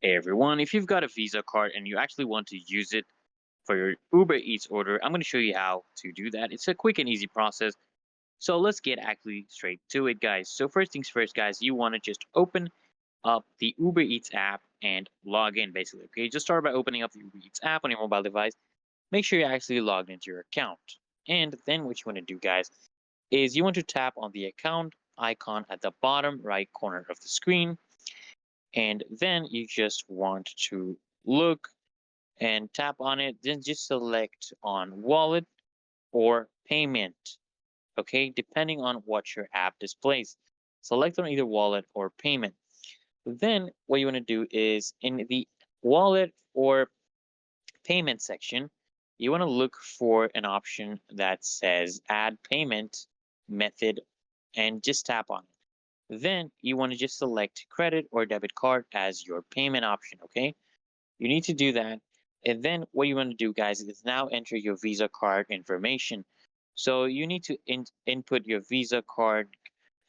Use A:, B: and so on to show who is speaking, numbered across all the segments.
A: Hey everyone, if you've got a Visa card and you actually want to use it for your Uber Eats order, I'm going to show you how to do that. It's a quick and easy process. So let's get actually straight to it, guys. So first things first, guys, you want to just open up the Uber Eats app and log in, basically. Okay, just start by opening up the Uber Eats app on your mobile device. Make sure you're actually logged into your account. And then what you want to do, guys, is you want to tap on the account icon at the bottom right corner of the screen. And then you just want to look and tap on it, then just select on wallet or payment. Okay, depending on what your app displays. Select on either wallet or payment. Then what you want to do is in the wallet or payment section, you want to look for an option that says add payment method and just tap on it. Then you want to just select credit or debit card as your payment option. Okay, you need to do that. And then what you want to do, guys, is now enter your Visa card information. So you need to input your Visa card,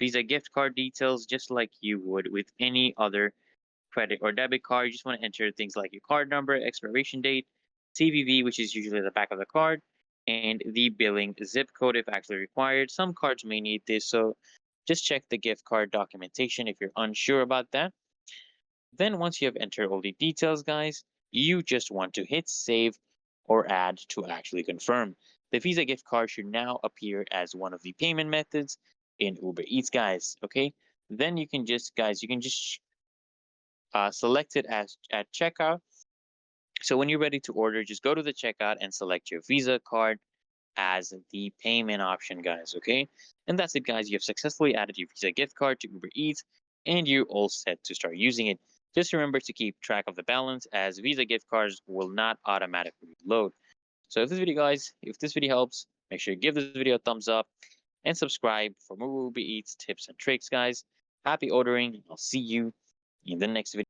A: Visa gift card details, just like you would with any other credit or debit card. You just want to enter things like your card number, expiration date, CVV, which is usually the back of the card, and the billing zip code if actually required. Some cards may need this, so just check the gift card documentation if you're unsure about that. Then once you have entered all the details, guys, you just want to hit save or add to actually confirm. The Visa gift card should now appear as one of the payment methods in Uber Eats, guys. Okay. Then you can just, guys, you can just select it as at checkout. So when you're ready to order, just go to the checkout and select your Visa card as the payment option, guys. Okay. And that's it, guys. You have successfully added your Visa gift card to Uber Eats and you're all set to start using it. Just remember to keep track of the balance as Visa gift cards will not automatically load. So if this video, guys, if this video helps, make sure you give this video a thumbs up and subscribe for more Uber Eats tips and tricks, guys. Happy ordering. I'll see you in the next video.